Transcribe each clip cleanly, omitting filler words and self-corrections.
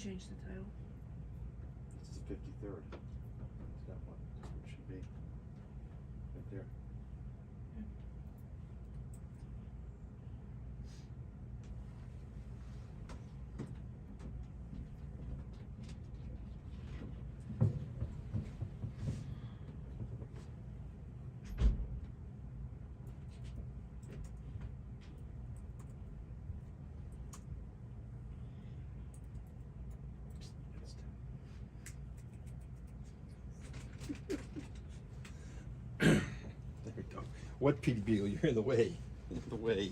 change the title. This is 53rd. It's that one. That's what it should be. Right there. There we go. What Pete Beagle? You're in the way. In the way.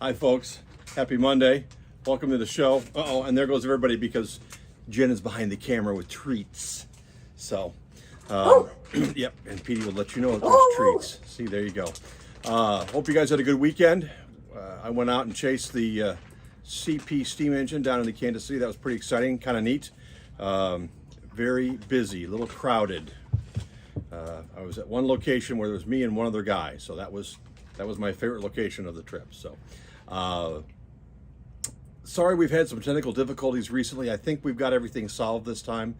Hi, folks. Happy Monday. Welcome to the show. Uh-oh, and there goes everybody because Jen is behind the camera with treats. So, yep, and Petey will let you know if there's treats. See, there you go. Hope you guys had a good weekend. I went out and chased the CP steam engine down in the Kansas City. That was pretty exciting, kind of neat. Very busy, a little crowded. I was at one location where there was me and one other guy, so that was my favorite location of the trip. So, sorry we've had some technical difficulties recently. I think we've got everything solved this time.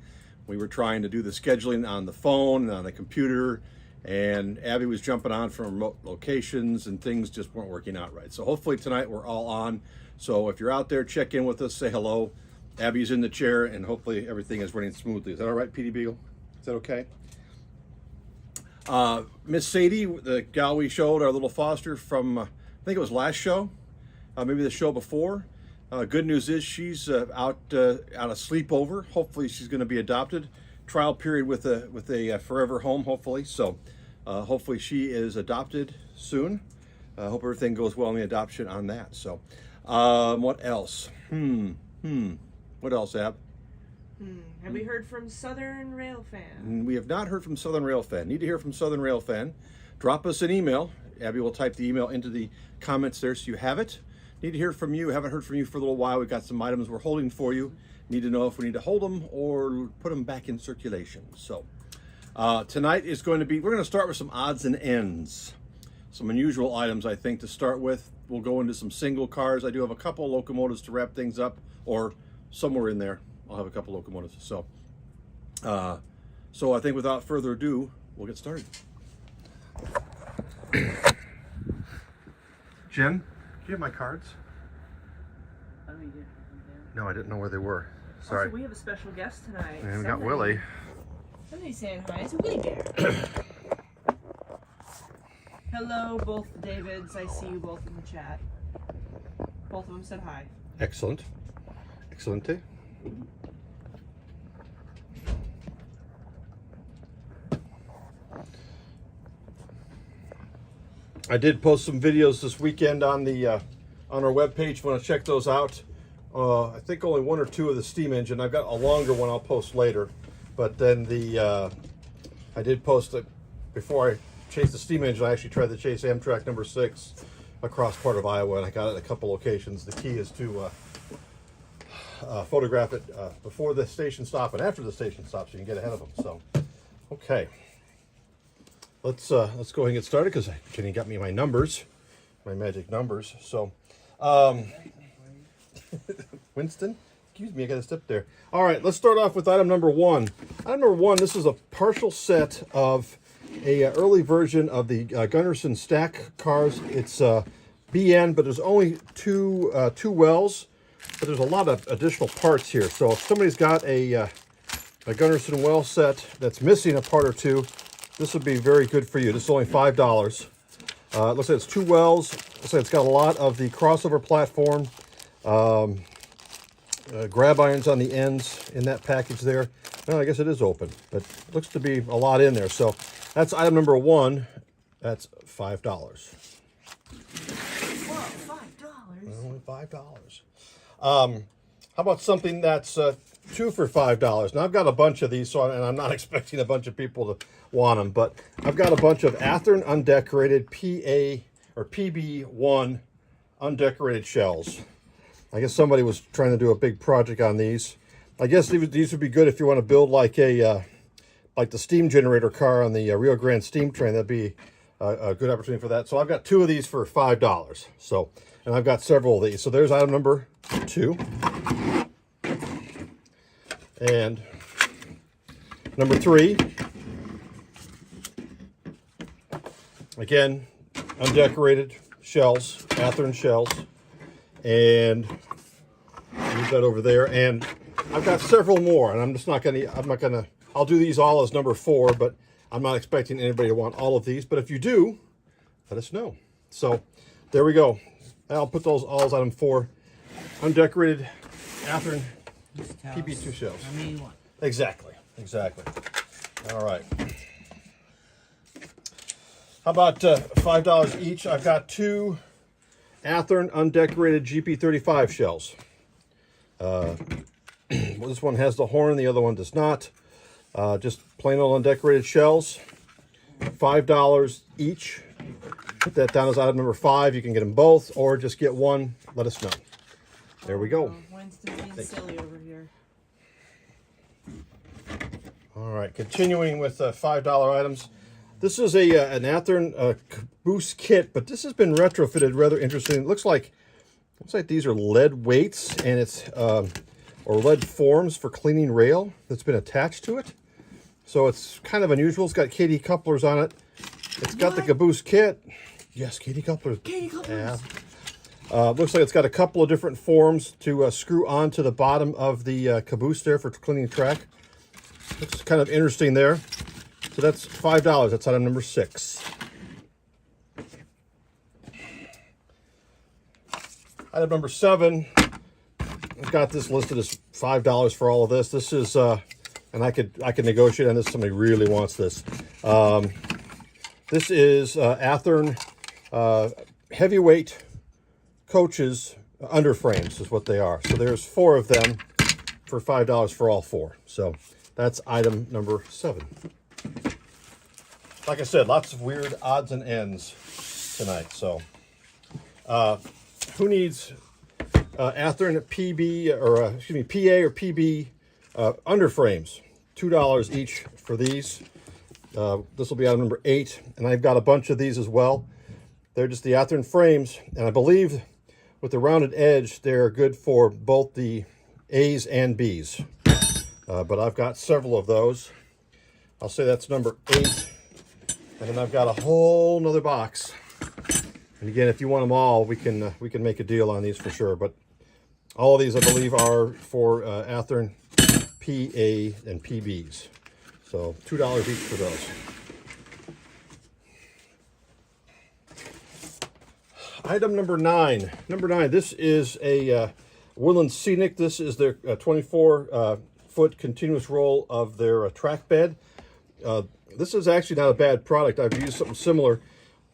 We were trying to do the scheduling on the phone and on the computer, and Abby was jumping on from remote locations, and things just weren't working out right. So hopefully tonight we're all on. So if you're out there, check in with us, say hello. Abby's in the chair, and hopefully everything is running smoothly. Is that all right, Petey Beagle? Is that okay? Miss Sadie, the gal we showed, our little foster from, I think it was last show, maybe the show before. Good news is she's out a sleepover. Hopefully she's going to be adopted. Trial period with a forever home, hopefully. So hopefully she is adopted soon. Hope everything goes well in the adoption on that. So what else? What else, Ab? Have we heard from Southern Railfan? We have not heard from Southern Railfan. Need to hear from Southern Railfan. Drop us an email. Abby will type the email into the comments there so you have it. Need to hear from you. Haven't heard from you for a little while. We've got some items we're holding for you. Need to know if we need to hold them or put them back in circulation. So tonight is going to be, we're going to start with some odds and ends. Some unusual items, I think, to start with. We'll go into some single cars. I do have a couple of locomotives to wrap things up, or somewhere in there I'll have a couple locomotives. So I think without further ado, we'll get started. Jen, do you have my cards? Oh, you did. No, I didn't know where they were. Sorry. Also, we have a special guest tonight. And we got Willie. Somebody's saying hi. It's Willie Bear. Hello, both Davids. I see you both in the chat. Both of them said hi. Excellent. Excelente. I did post some videos this weekend on the on our webpage. Want to check those out? I think only one or two of the steam engine. I've got a longer one I'll post later, but then I did post it before I chased the steam engine. I actually tried to chase Amtrak number 6 across part of Iowa, and I got it at a couple locations. The key is to photograph it before the station stop and after the station stop, so you can get ahead of them. So, okay. Let's go ahead and get started because Jenny got me my numbers, my magic numbers. So, Winston, excuse me, I got to step there. All right, let's start off with item number 1. Item number 1. This is a partial set of a early version of the Gunderson stack cars. It's BN, but there's only two wells, but there's a lot of additional parts here. So if somebody's got a Gunderson well set that's missing a part or two, this would be very good for you. This is only $5. It looks like it's 2 wells. Looks like it's got a lot of the crossover platform, grab irons on the ends in that package there. Well, I guess it is open, but it looks to be a lot in there. So that's item number 1. That's $5. Whoa, $5. Only $5. How about something that's 2 for $5? Now I've got a bunch of these, and I'm not expecting a bunch of people to want them, but I've got a bunch of Athearn undecorated PA or PB1 undecorated shells. I guess somebody was trying to do a big project on these. I guess these would be good if you want to build like a like the steam generator car on the Rio Grande steam train. That'd be a good opportunity for that. So I've got 2 of these for $5. So, and I've got several of these. So there's item number 2. And number 3, again, undecorated shells, Athearn shells, and leave that over there. And I've got several more, and I'll do these all as number 4, but I'm not expecting anybody to want all of these. But if you do, let us know. So there we go. I'll put those all as item 4, undecorated Athearn PB2 shells. How many you want? Exactly. All right. How about $5 each? I've got 2 Athearn undecorated GP35 shells. This one has the horn, the other one does not. Just plain old undecorated shells. $5 each. Put that down as item number 5. You can get them both, or just get one. Let us know. There we go. Winston's being silly over here. All right, continuing with $5 items. This is an Athearn caboose kit, but this has been retrofitted rather interesting. It looks like these are lead weights, and it's or lead forms for cleaning rail that's been attached to it. So it's kind of unusual. It's got KD couplers on it. It's got the caboose kit. Yes, KD couplers. KD couplers. Yeah. Looks like it's got a couple of different forms to screw onto the bottom of the caboose there for cleaning track. Looks kind of interesting there. So that's $5. That's item number 6. Item number 7. I've got this listed as $5 for all of this. This is, and I could negotiate on this if somebody really wants this. This is Athearn heavyweight coaches underframes is what they are. So there's 4 of them for $5 for all 4. So that's item number 7. Like I said, lots of weird odds and ends tonight. So who needs Athearn PB or PA or PB underframes? $2 each for these. This will be item number 8, and I've got a bunch of these as well. They're just the Athearn frames, and I believe with the rounded edge, they're good for both the A's and B's. But I've got several of those. I'll say that's number 8. And then I've got a whole nother box. And again, if you want them all, we can make a deal on these for sure. But all of these, I believe, are for Athearn PA and PBs. So $2 each for those. Item number 9. Number 9. This is a Woodland Scenic. This is their 24-foot continuous roll of their track bed. This is actually not a bad product. I've used something similar.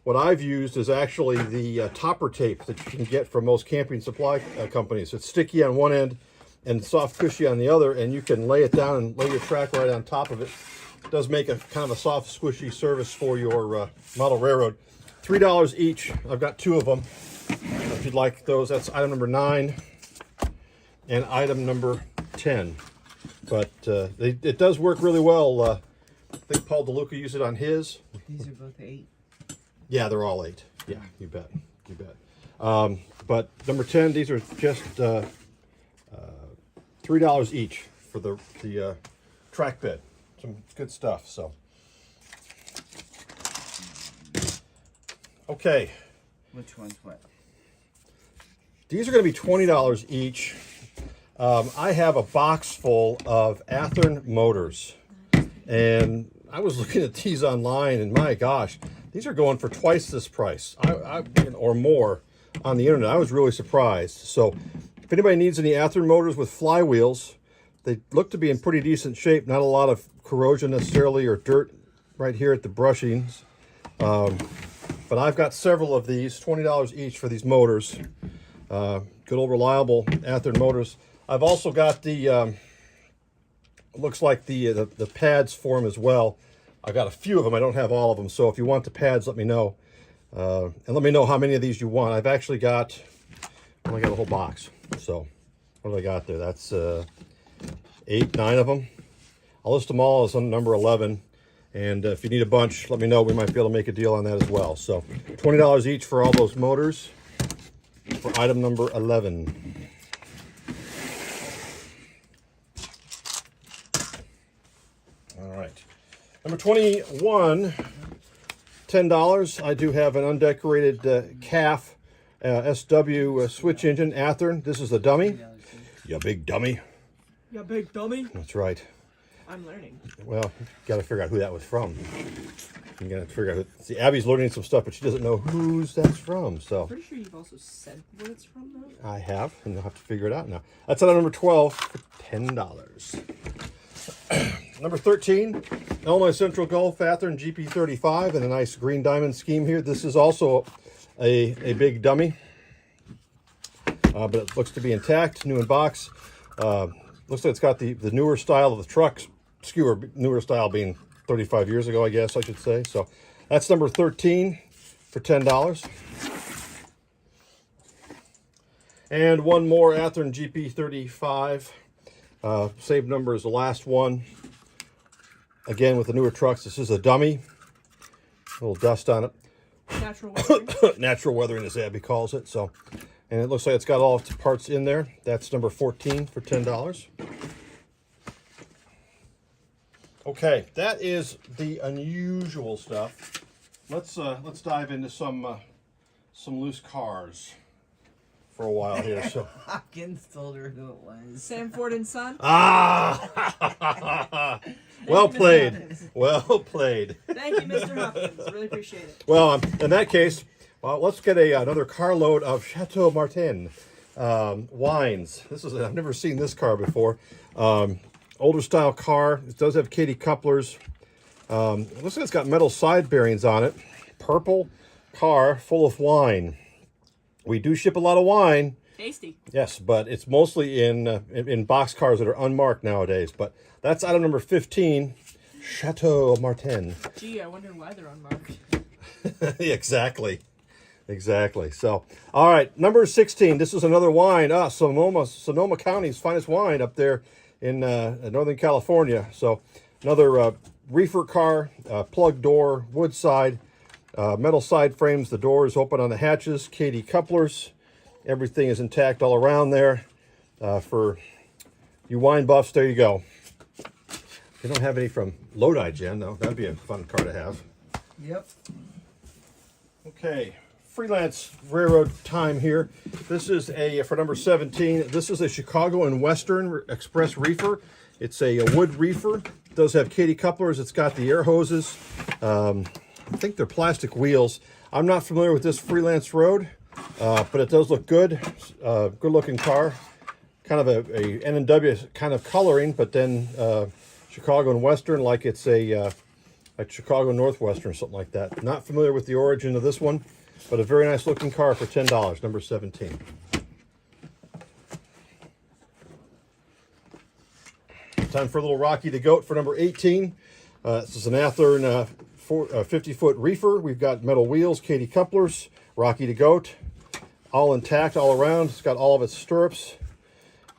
What I've used is actually the topper tape that you can get from most camping supply companies. It's sticky on one end and soft cushy on the other, and you can lay it down and lay your track right on top of it. It does make a kind of a soft, squishy service for your model railroad. $3 each. I've got 2 of them. If you'd like those, that's item number 9 and item number 10. But it does work really well. I think Paul DeLuca used it on his. These are both 8. Yeah, they're all 8. Yeah, you bet. You bet. But number 10, these are just $3 each for the track bed. Some good stuff. So, okay. Which one's what? These are going to be $20 each. I have a box full of Athearn motors. And I was looking at these online, and my gosh, these are going for twice this price, or more, on the internet. I was really surprised. So, if anybody needs any Athearn motors with flywheels, they look to be in pretty decent shape. Not a lot of corrosion necessarily or dirt right here at the bushings. But I've got several of these, $20 each for these motors. Good old reliable Athearn motors. I've also got the looks like the pads for them as well. I've got a few of them. I don't have all of them. So if you want the pads, let me know. And let me know how many of these you want. I've actually got, I got a whole box. So what do I got there? That's 8, 9 of them. I'll list them all as on number 11. And if you need a bunch, let me know. We might be able to make a deal on that as well. So $20 each for all those motors for item number 11. Number 21, $10. I do have an undecorated calf SW switch engine, Athearn. This is the dummy. You big dummy. You big dummy. That's right. I'm learning. Well, got to figure out who that was from. You got to figure out. See, Abby's learning some stuff, but she doesn't know whose that's from. So Pretty sure you've also said what it's from, though. I have, and you'll have to figure it out now. That's on number 12 for $10. Number 13, Illinois Central Gulf Athearn GP35 and a nice green diamond scheme here. This is also a big dummy, but it looks to be intact, new in box. Looks like it's got the newer style of the truck skewer, newer style being 35 years ago, I guess I should say. So that's number 13 for $10. And one more Athearn GP35. Same number as the last one. Again, with the newer trucks, this is a dummy. A little dust on it. Natural weathering. Natural weathering, as Abby calls it. So, and it looks like it's got all its parts in there. That's number 14 for $10. Okay, that is the unusual stuff. Let's dive into some loose cars for a while here. So Hopkins told her who it was. Sam Ford and Son. well you, Mr. played. Hopkins. Well played. Thank you, Mr. Hopkins. Really appreciate it. Well, in that case, let's get another carload of Chateau Martin wines. I've never seen this car before. Older style car. It does have Katie couplers. It looks like it's got metal side bearings on it. Purple car full of wine. We do ship a lot of wine. Tasty. Yes, but it's mostly in box cars that are unmarked nowadays. But that's item number 15, Chateau Martin. Gee, I wonder why they're unmarked. Exactly. So, all right, number 16. This is another wine. Sonoma County's finest wine up there in Northern California. So, another reefer car, plug door, wood side, metal side frames. The door is open on the hatches. Katie couplers. Everything is intact all around there. For you wine buffs, there you go. They don't have any from Lodi, Jen, though. That'd be a fun car to have. Yep. Okay, freelance railroad time here. This is for number 17. This is a Chicago and Western Express reefer. It's a wood reefer. It does have Katie couplers. It's got the air hoses. I think they're plastic wheels. I'm not familiar with this freelance road, but it does look good. Good looking car. Kind of a N&W kind of coloring, but then Chicago and Western like it's like Chicago Northwestern or something like that. Not familiar with the origin of this one, but a very nice looking car for $10, number 17. Time for a little Rocky the Goat for number 18. This is an Athearn 50-foot reefer. We've got metal wheels, Katie couplers, Rocky the Goat, all intact all around. It's got all of its stirrups,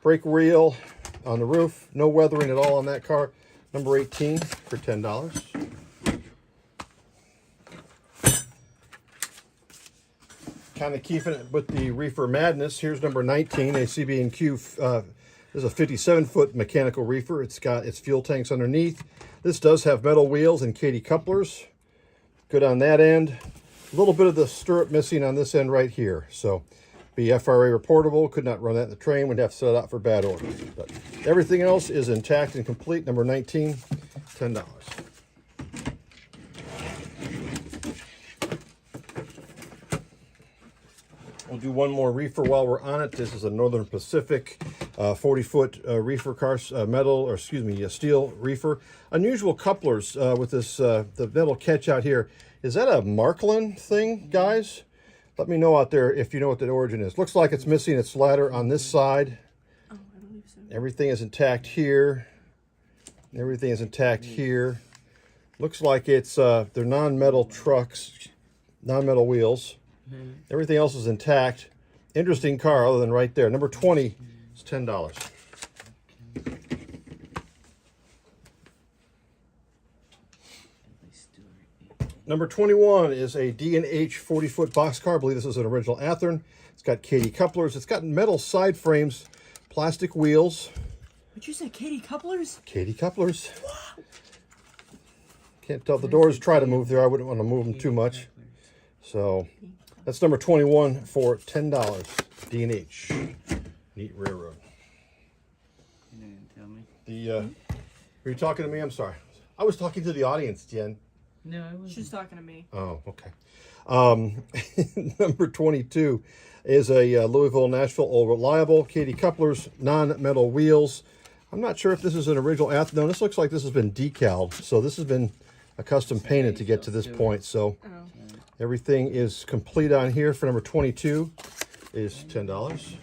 brake wheel on the roof, no weathering at all on that car. Number 18 for $10. Kind of keeping it with the reefer madness. Here's number 19, a CB&Q. This is a 57-foot mechanical reefer. It's got its fuel tanks underneath. This does have metal wheels and Katie couplers. Good on that end. A little bit of the stirrup missing on this end right here. So, be FRA reportable. Could not run that in the train. We'd have to set it out for bad order. But everything else is intact and complete. Number 19, $10. We'll do one more reefer while we're on it. This is a Northern Pacific 40-foot reefer car, steel reefer. Unusual couplers with this the metal catch out here. Is that a Marklin thing, guys? Let me know out there if you know what the origin is. Looks like it's missing its ladder on this side. Oh, I believe so. Everything is intact here. Everything is intact here. Looks like it's they're non-metal trucks, non-metal wheels. Everything else is intact. Interesting car other than right there. Number 20 is $10. Number 21 is a D&H 40-foot boxcar. I believe this is an original Athearn. It's got Katie couplers. It's got metal side frames, plastic wheels. What'd you say, Katie couplers? Katie couplers. Can't tell. The doors try to move there. I wouldn't want to move them too much. So that's number 21 for $10. D&H. Neat Railroad. You didn't tell me. Were you talking to me? I'm sorry. I was talking to the audience, Jen. No, I wasn't. She's talking to me. Oh, okay. Number 22 is a Louisville, Nashville, Old Reliable. Katie Couplers, non-metal wheels. I'm not sure if this is an original No, this looks like this has been decaled. So this has been a custom painted to get to this point. So everything is complete on here for number 22 is $10.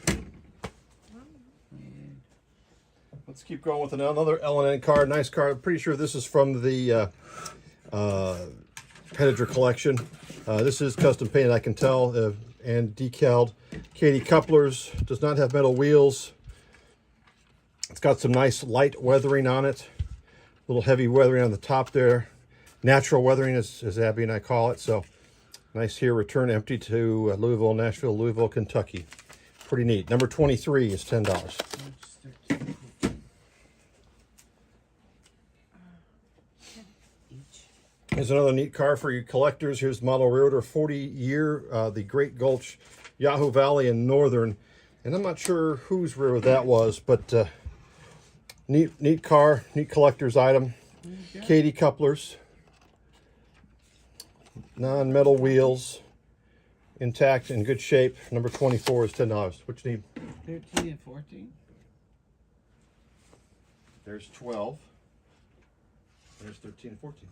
Let's keep going with another L&N car. Nice car. I'm pretty sure this is from the Pettiger collection. This is custom painted, I can tell, and decaled. Katie Couplers, does not have metal wheels. It's got some nice light weathering on it. A little heavy weathering on the top there. Natural weathering, as Abby and I call it. So nice here, return empty to Louisville, Nashville, Louisville, Kentucky. Pretty neat. Number 23 is $10. Here's another neat car for you collectors. Here's model railroader 40-year, the Great Gulch, Yahoo Valley and Northern. And I'm not sure whose railroad that was, but neat car, neat collector's item. Katie Couplers, non-metal wheels, intact, in good shape. Number 24 is $10. What you need? 13 and 14. There's 12. There's 13 and 14.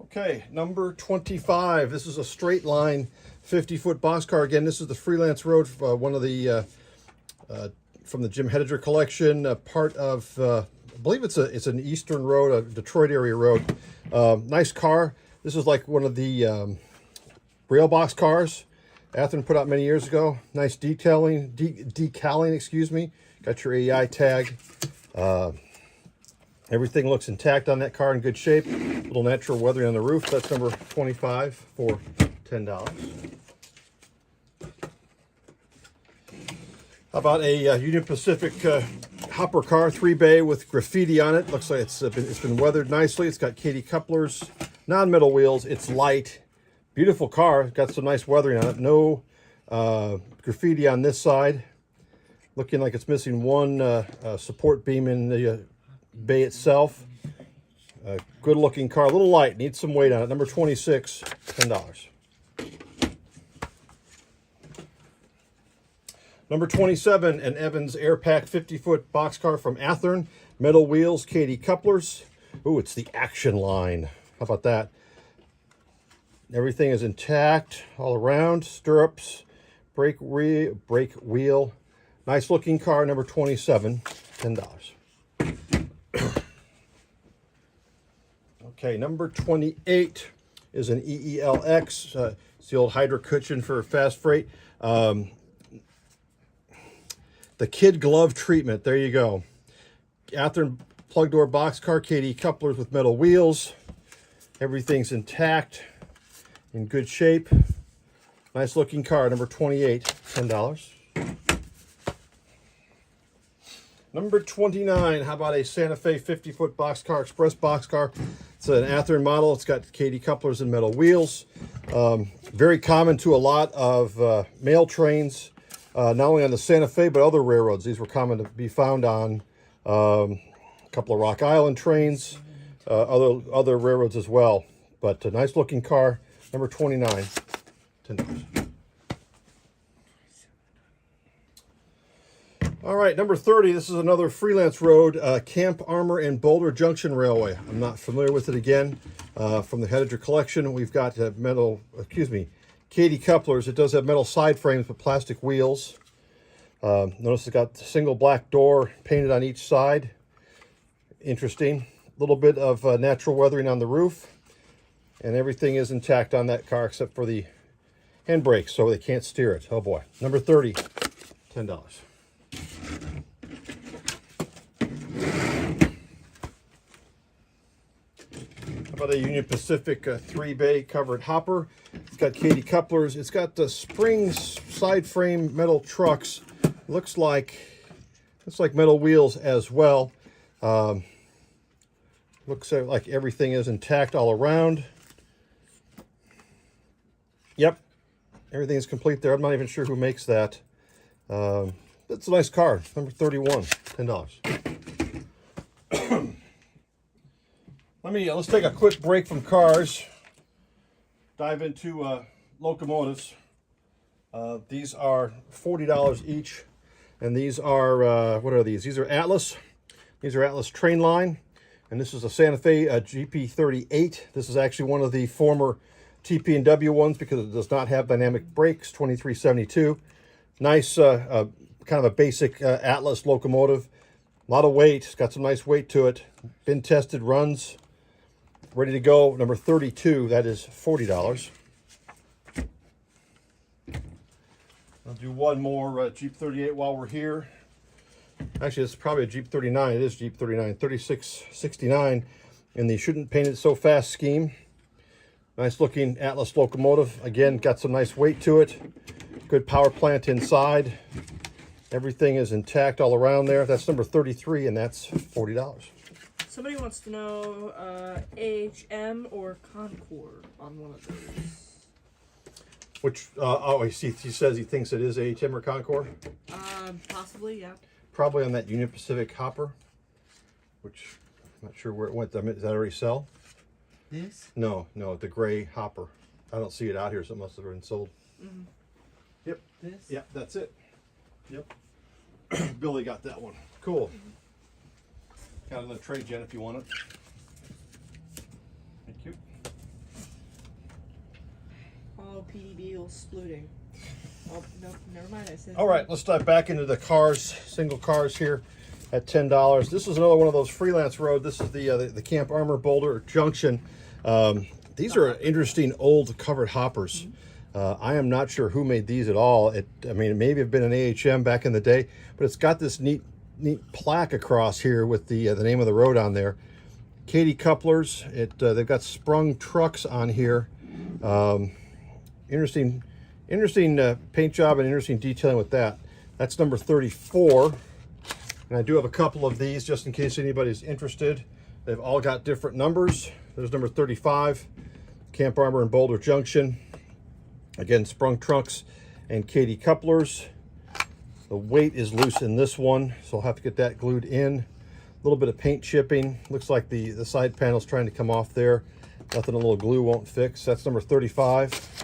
Okay, number 25. This is a straight line 50-foot boxcar. Again, this is the Freelance Road, one of the from the Jim Hettiger collection, part of I believe it's an Eastern road, a Detroit area road. Nice car. This is like one of the rail box cars Athearn put out many years ago. Nice decaling, excuse me. Got your AEI tag. Everything looks intact on that car, in good shape. Little natural weathering on the roof. That's number 25 for $10. How about a Union Pacific hopper car, 3-bay with graffiti on it. Looks like it's been weathered nicely. It's got Katie Couplers, non-metal wheels. It's light. Beautiful car. Got some nice weathering on it. No graffiti on this side. Looking like it's missing one support beam in the bay itself. Good looking car, a little light, needs some weight on it. Number 26, $10. Number 27, an Evans Airpack 50-foot boxcar from Athearn. Metal wheels, Katie Couplers. Ooh, it's the Action line. How about that? Everything is intact all around. Stirrups, brake wheel. Nice looking car, number 27, $10. Okay, number 28 is an EELX. It's the old Hydra cushion for fast freight. The kid glove treatment. There you go. Athearn plug door boxcar, Katie Couplers with metal wheels. Everything's intact, in good shape. Nice looking car, number 28, $10. Number 29, how about a Santa Fe 50-foot boxcar, express boxcar. It's an Athearn model. It's got Katie Couplers and metal wheels. Very common to a lot of mail trains, not only on the Santa Fe, but other railroads. These were common to be found on a couple of Rock Island trains, other railroads as well. But a nice looking car, number 29, $10. All right, number 30, this is another Freelance Road, Camp Armor and Boulder Junction Railway. I'm not familiar with it again. From the Hettiger collection, we've got Katie Couplers. It does have metal side frames but plastic wheels. Notice it's got a single black door painted on each side. Interesting. A little bit of natural weathering on the roof. And everything is intact on that car except for the handbrakes, so they can't steer it. Oh boy. Number 30, $10. How about a Union Pacific 3-bay covered hopper? It's got Katie Couplers. It's got the springs, side frame metal trucks. Looks like metal wheels as well. Looks like everything is intact all around. Yep, everything is complete there. I'm not even sure who makes that. It's a nice car, number 31, $10. Let's take a quick break from cars. Dive into locomotives. These are $40 each, and these are what are these? These are Atlas. These are Atlas train line, and this is a Santa Fe GP38. This is actually one of the former TP&W ones because it does not have dynamic brakes. 2372. Nice, kind of a basic Atlas locomotive. A lot of weight. It's got some nice weight to it. Been tested, runs. Ready to go, number 32, that is $40. I'll do one more Jeep 38 while we're here. Actually, it's probably a Jeep 39. It is Jeep 39, 3669 in the Shouldn't Paint It So Fast scheme. Nice looking Atlas locomotive. Again, got some nice weight to it. Good power plant inside. Everything is intact all around there. That's number 33, and that's $40. Somebody wants to know AHM or Concord on one of those. Which, oh, he says he thinks it is AHM or Concord? Possibly, yeah. Probably on that Union Pacific hopper, which I'm not sure where it went. Does that already sell? This? No, the gray hopper. I don't see it out here, so it must have been sold. Mm-hmm. Yep. This? Yep, that's it. Yep. Billy got that one. Cool. Mm-hmm. Got another tray, Jen, if you want it. Thank you. Oh, PDB splooting. Oh, no, never mind. I said. All right, let's dive back into the cars, single cars here at $10. This is another one of those freelance road. This is the Camp Armor Boulder Junction. These are interesting old covered hoppers. I am not sure who made these at all. I mean, it maybe have been an AHM back in the day, but it's got this neat plaque across here with the name of the road on there. Katy couplers. They've got sprung trucks on here. Interesting paint job and interesting detailing with that. That's number 34. And I do have a couple of these just in case anybody's interested. They've all got different numbers. There's number 35, Camp Armor and Boulder Junction. Again, sprung trucks and Katy couplers. The weight is loose in this one, so I'll have to get that glued in. A little bit of paint chipping. Looks like the side panel's trying to come off there. Nothing a little glue won't fix. That's number 35.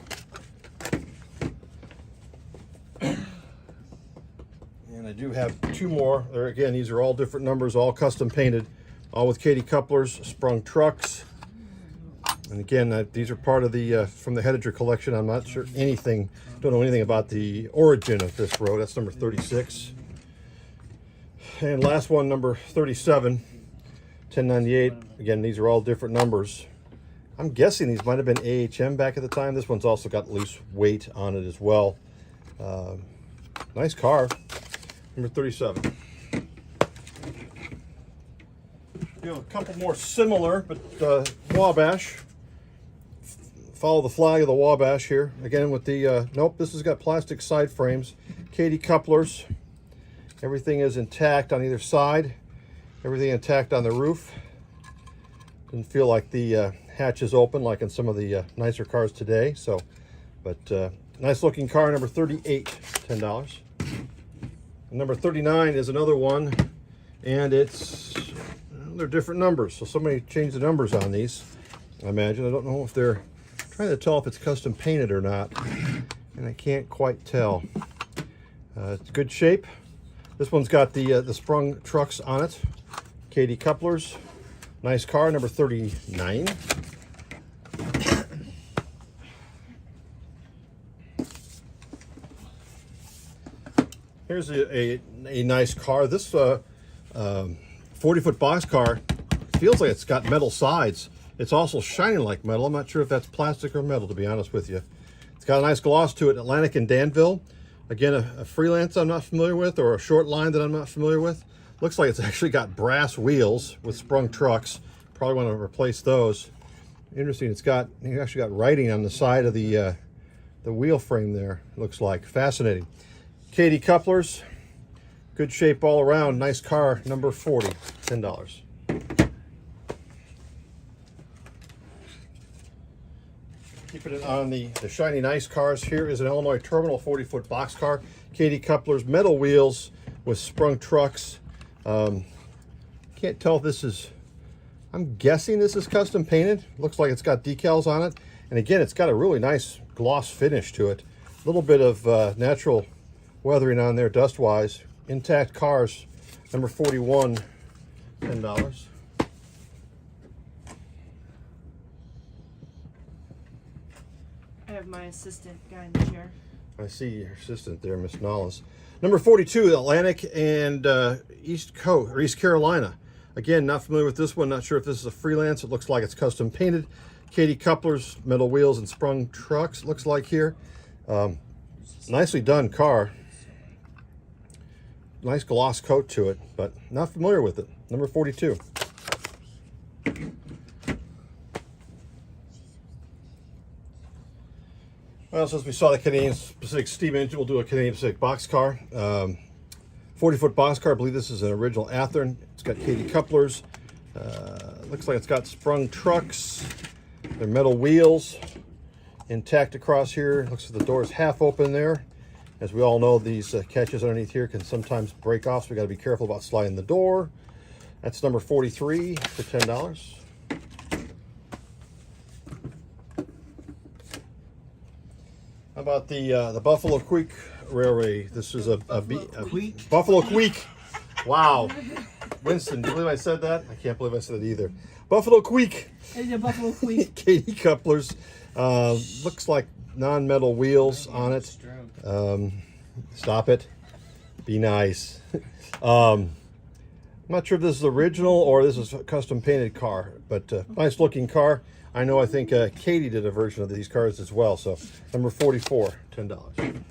And I do have two more. There again, these are all different numbers, all custom painted, all with Katy couplers, sprung trucks. And again, these are part of the from the Headiger collection. I'm not sure anything, don't know anything about the origin of this road. That's number 36. And last one, number 37, 1098. Again, these are all different numbers. I'm guessing these might have been AHM back at the time. This one's also got loose weight on it as well. Nice car. Number 37. You know, a couple more similar, but Wabash. Follow the flag of the Wabash here. Again with the, nope, this has got plastic side frames. Katy couplers. Everything is intact on either side. Everything intact on the roof. Didn't feel like the hatch is open like in some of the nicer cars today. So, but nice looking car, number 38, $10. And number 39 is another one, and it's, they're different numbers. So somebody changed the numbers on these, I imagine. I don't know if they're trying to tell if it's custom painted or not, and I can't quite tell. It's good shape. This one's got the sprung trucks on it. Katy couplers. Nice car, number 39. Here's a nice car. This 40-foot box car feels like it's got metal sides. It's also shining like metal. I'm not sure if that's plastic or metal, to be honest with you. It's got a nice gloss to it. Atlantic and Danville. Again, a freelance I'm not familiar with, or a short line that I'm not familiar with. Looks like it's actually got brass wheels with sprung trucks. Probably want to replace those. Interesting. It's actually got writing on the side of the wheel frame there. It looks like fascinating. Katy couplers. Good shape all around. Nice car. Number 40, $10. Keeping it on the shiny nice cars. Here is an Illinois Terminal 40-foot boxcar. Katie couplers, metal wheels with sprung trucks. Can't tell if this is, I'm guessing this is custom painted. Looks like it's got decals on it. And again, it's got a really nice gloss finish to it. A little bit of natural weathering on there dust-wise. Intact cars. Number 41, $10. I have my assistant guy in the chair. I see your assistant there, Miss Nollis. Number 42, Atlantic and East Carolina. Again, not familiar with this one. Not sure if this is a freelance. It looks like it's custom painted. Katie couplers, metal wheels, and sprung trucks. Looks like here. Nicely done car. Nice gloss coat to it, but not familiar with it. Number 42. Well, since we saw the Canadian Pacific steam engine, we'll do a Canadian Pacific boxcar. 40-foot boxcar. I believe this is an original Athearn. It's got Katie couplers. Looks like it's got sprung trucks. They're metal wheels. Intact across here. Looks like the door is half open there. As we all know, these catches underneath here can sometimes break off, so we got to be careful about sliding the door. That's number 43 for $10. How about the Buffalo Creek Railway? This is a Buffalo Creek. Wow. Winston, do you believe I said that? I can't believe I said it either. Buffalo Creek. It's a Buffalo Creek. Katie couplers. Looks like non-metal wheels on it. Stop it. Be nice. I'm not sure if this is original or this is a custom painted car, but nice looking car. I think Katie did a version of these cars as well. So number 44, $10.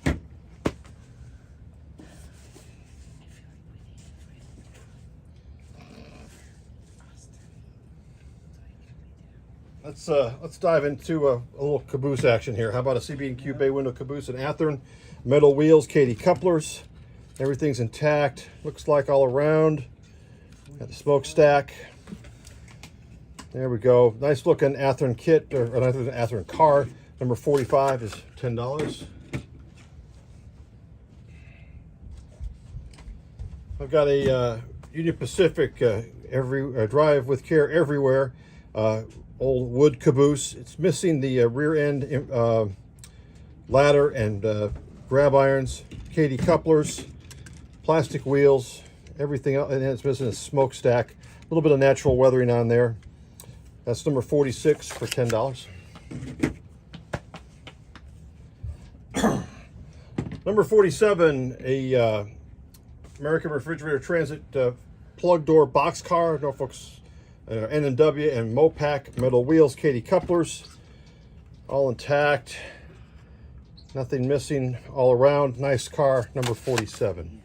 Let's dive into a little caboose action here. How about a CB&Q bay window caboose and Athearn, metal wheels, Katie couplers, everything's intact. Looks like all around. Got the smokestack. There we go. Nice looking Athearn kit or an Athearn car. Number 45 is $10. I've got a Union Pacific drive with care everywhere. Old wood caboose. It's missing the rear end ladder and grab irons, Katie couplers, plastic wheels, everything else, and it's missing a smokestack. A little bit of natural weathering on there. That's number 46 for $10. Number 47, a American Refrigerator Transit plug door boxcar, Norfolk's N&W and Mopac, metal wheels, Katie couplers, all intact, nothing missing all around. Nice car, number 47.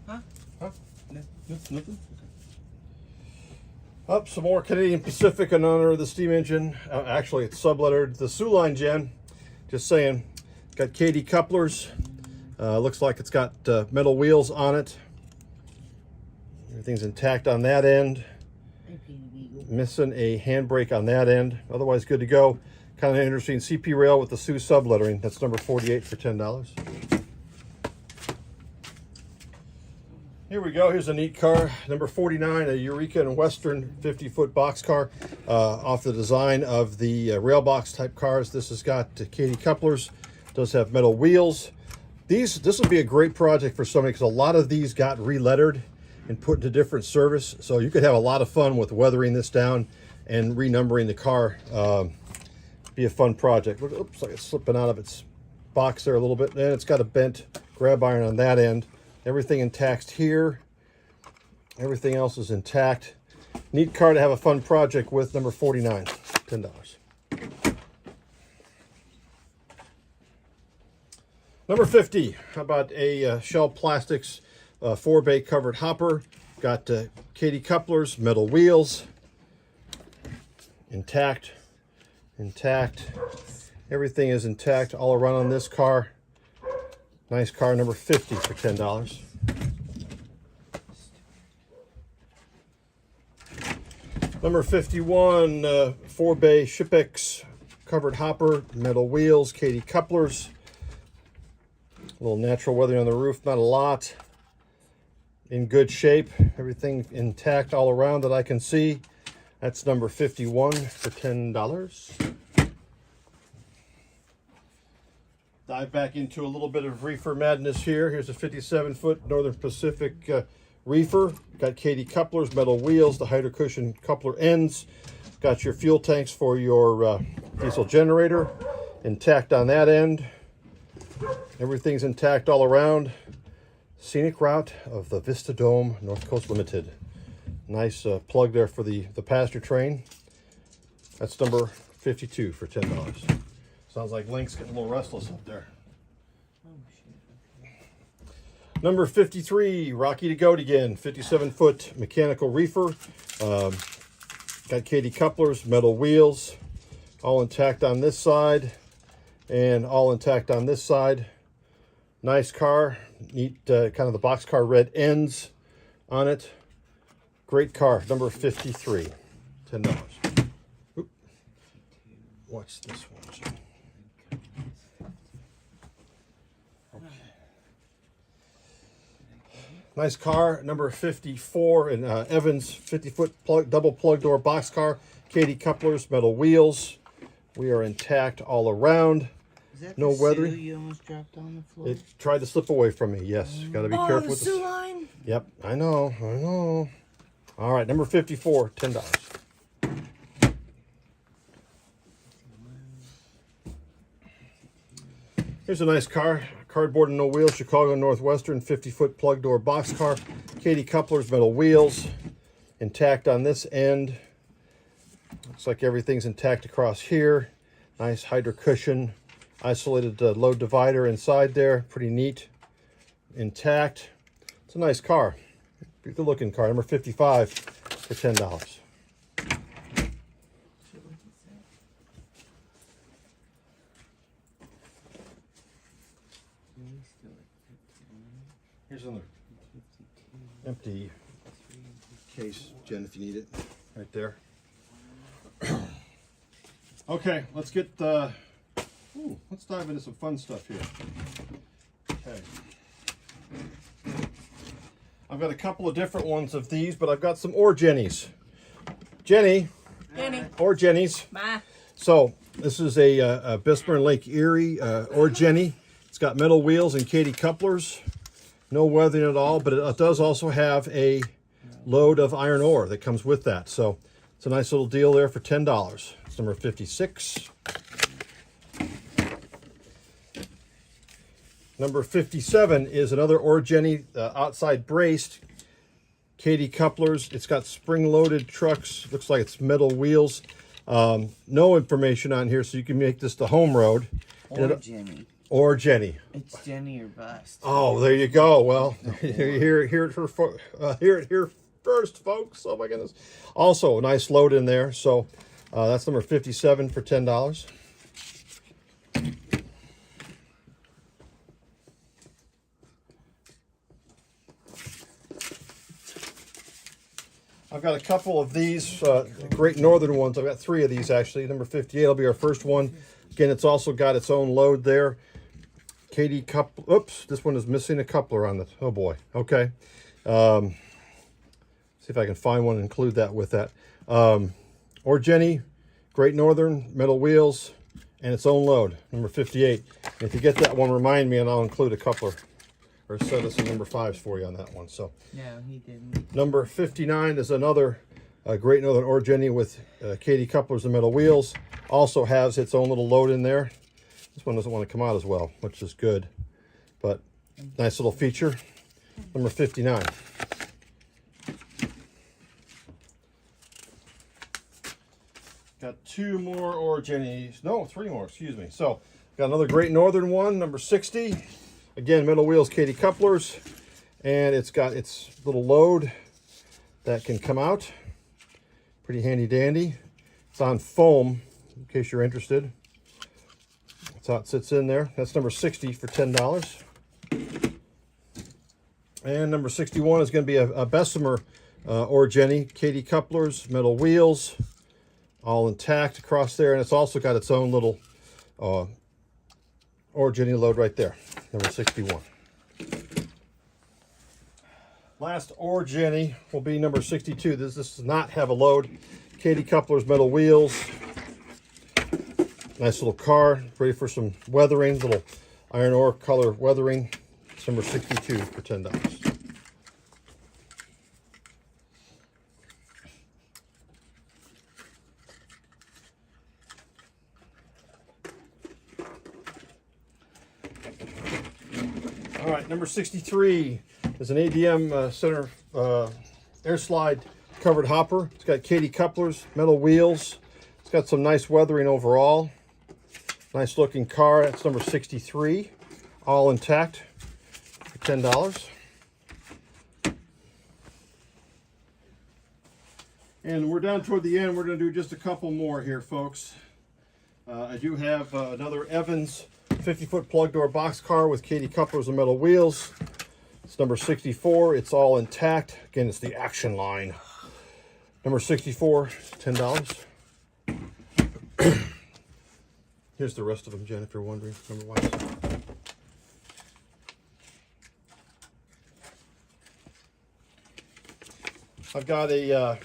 Huh? No, nothing. Up some more Canadian Pacific in honor of the steam engine. Actually, it's sublettered. The Sioux Line, Jen. Just saying. Got Katie couplers. Looks like it's got metal wheels on it. Everything's intact on that end. Missing a handbrake on that end. Otherwise, good to go. Kind of interesting CP rail with the Sioux sublettering. That's number 48 for $10. Here we go. Here's a neat car. Number 49, a Eureka and Western 50-foot boxcar. Off the design of the rail box type cars. This has got Katie couplers. Does have metal wheels. This will be a great project for somebody because a lot of these got relettered and put into different service. So you could have a lot of fun with weathering this down and renumbering the car. Be a fun project. Oops, like it's slipping out of its box there a little bit. And it's got a bent grab iron on that end. Everything intact here. Everything else is intact. Neat car to have a fun project with. Number 49, $10. Number 50, how about a Shell Plastics 4-bay covered hopper. Got Katie couplers, metal wheels. Intact. Everything is intact all around on this car. Nice car, number 50 for $10. Number 51, 4-bay Shipex covered hopper, metal wheels, Katie couplers. A little natural weathering on the roof, not a lot. In good shape, everything intact all around that I can see. That's number 51 for $10. Dive back into a little bit of reefer madness here. Here's a 57-foot Northern Pacific reefer. Got Katie couplers, metal wheels, the hydro cushion coupler ends. Got your fuel tanks for your diesel generator. Intact on that end. Everything's intact all around. Scenic route of the Vista Dome North Coast Limited. Nice plug there for the passenger train. That's number 52 for $10. Sounds like Link's getting a little restless up there. Number 53, Rocky to Goat again. 57-foot mechanical reefer. Got Katie couplers, metal wheels. All intact on this side. And all intact on this side. Nice car. Neat, kind of the boxcar red ends on it. Great car. Number 53. $10. Oop. What's this one? Nice car, number 54 in Evans, 50-foot double plug door boxcar, Katie couplers, metal wheels. We are intact all around. Is that No the weathering. Sue you almost dropped on the floor? It tried to slip away from me. Yes, got to be careful the with Sue this. line. Yep, I know. All right, number 54, $10. Here's a nice car, cardboard and no wheels, Chicago Northwestern, 50-foot plug door boxcar, Katie couplers, metal wheels, intact on this end. Looks like everything's intact across here. Nice hydro cushion, isolated load divider inside there, pretty neat, intact. It's a nice car, good looking car, number 55 for $10. Here's another empty case, Jen, if you need it, right there. Okay, let's get, let's dive into some fun stuff here. Okay. I've got a couple of different ones of these, but I've got some Jennies. Jenny. Or Jennies. Bye. So, this is a Bismarck Lake Erie Jenny. It's got metal wheels and Katie couplers. No weathering at all, but it does also have a load of iron ore that comes with that. So it's a nice little deal there for $10. It's number 56. Number 57 is another Jenny outside braced. Katie couplers. It's got spring-loaded trucks. Looks like it's metal wheels. No information on here, so you can make this the home road. Jenny. Or Jenny. It's Jenny or bust. Oh, there you go. Well, hear it here first, folks. Oh my goodness. Also, a nice load in there. So that's number 57 for $10. I've got a couple of these Great Northern ones. I've got 3 of these actually. Number 58 will be our first one. Again, it's also got its own load there. Katie coupler. Oops, this one is missing a coupler on it. Oh boy. Okay. See if I can find one and include that with that. Jenny, Great Northern, metal wheels, and its own load. Number 58. And if you get that one, remind me, and I'll include a coupler or set us some number 5s for you on that one. So. No, he didn't. Number 59 is another Great Northern Jenny with Katie couplers and metal wheels. Also has its own little load in there. This one doesn't want to come out as well, which is good. But nice little feature. Number 59. Got 2 more Jennies. No, 3 more, excuse me. So, got another Great Northern one, number 60. Again, metal wheels, Katie couplers. And it's got its little load that can come out. Pretty handy dandy. It's on foam, in case you're interested. That's how it sits in there. That's number 60 for $10. And number 61 is going to be a Bessemer or Jeni, Katie couplers, metal wheels, all intact across there. And it's also got its own little or Jeni load right there, number 61. Last or Jeni will be number 62. This does not have a load. Katie couplers, metal wheels. Nice little car, ready for some weathering, little iron ore color weathering. It's number 62 for $10. All right, number 63 is an ADM center air slide covered hopper. It's got Katie couplers, metal wheels. It's got some nice weathering overall. Nice looking car. That's number 63, all intact for $10. And we're down toward the end. We're going to do just a couple more here, folks. I do have another Evans 50-foot plug door box car with Katie couplers and metal wheels. It's number 64. It's all intact. Again, it's the Action line. Number 64, $10. Here's the rest of them, Jen, if you're wondering, number-wise. I've got a,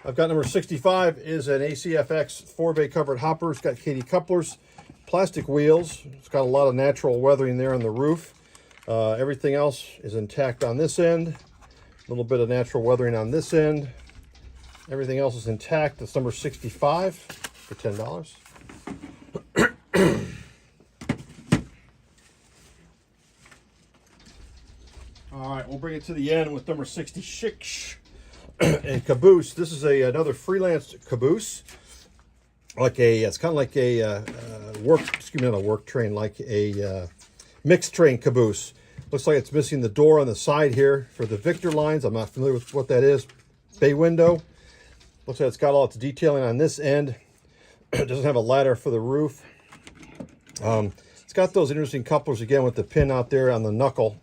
I've got number 65 is an ACFX 4-bay covered hopper. It's got Katie couplers, plastic wheels. It's got a lot of natural weathering there on the roof. Everything else is intact on this end. A little bit of natural weathering on this end. Everything else is intact. That's number 65 for $10. All right, we'll bring it to the end with number 66. A caboose. This is another freelance caboose. Like it's kind of like a not a work train, like a mixed train caboose. Looks like it's missing the door on the side here for the Victor lines. I'm not familiar with what that is. Bay window. Looks like it's got all its detailing on this end. It doesn't have a ladder for the roof. It's got those interesting couplers again with the pin out there on the knuckle.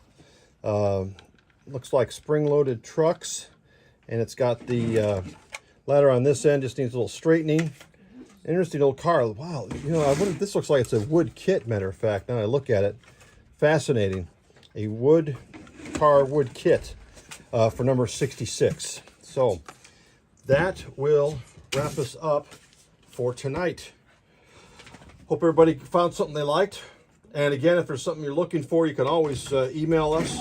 Looks like spring-loaded trucks. And it's got the ladder on this end. Just needs a little straightening. Interesting old car. Wow, you know, this looks like it's a wood kit, matter of fact. Now I look at it. Fascinating. A wood kit for number 66. So that will wrap us up for tonight. Hope everybody found something they liked. And again, if there's something you're looking for, you can always email us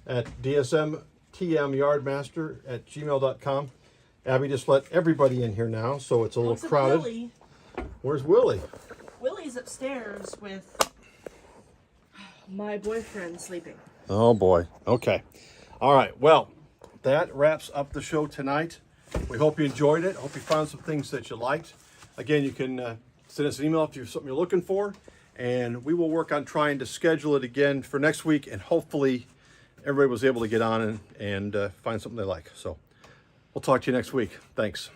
at dsmtmyardmaster@gmail.com. Abby just let everybody in here now, so it's a little crowded. Willie. Where's Willie? Willie's upstairs with my boyfriend sleeping. Oh boy. Okay. All right. Well, that wraps up the show tonight. We hope you enjoyed it. Hope you found some things that you liked. Again, you can send us an email if you have something you're looking for, and we will work on trying to schedule it again for next week, and hopefully everybody was able to get on and find something they like. So we'll talk to you next week. Thanks.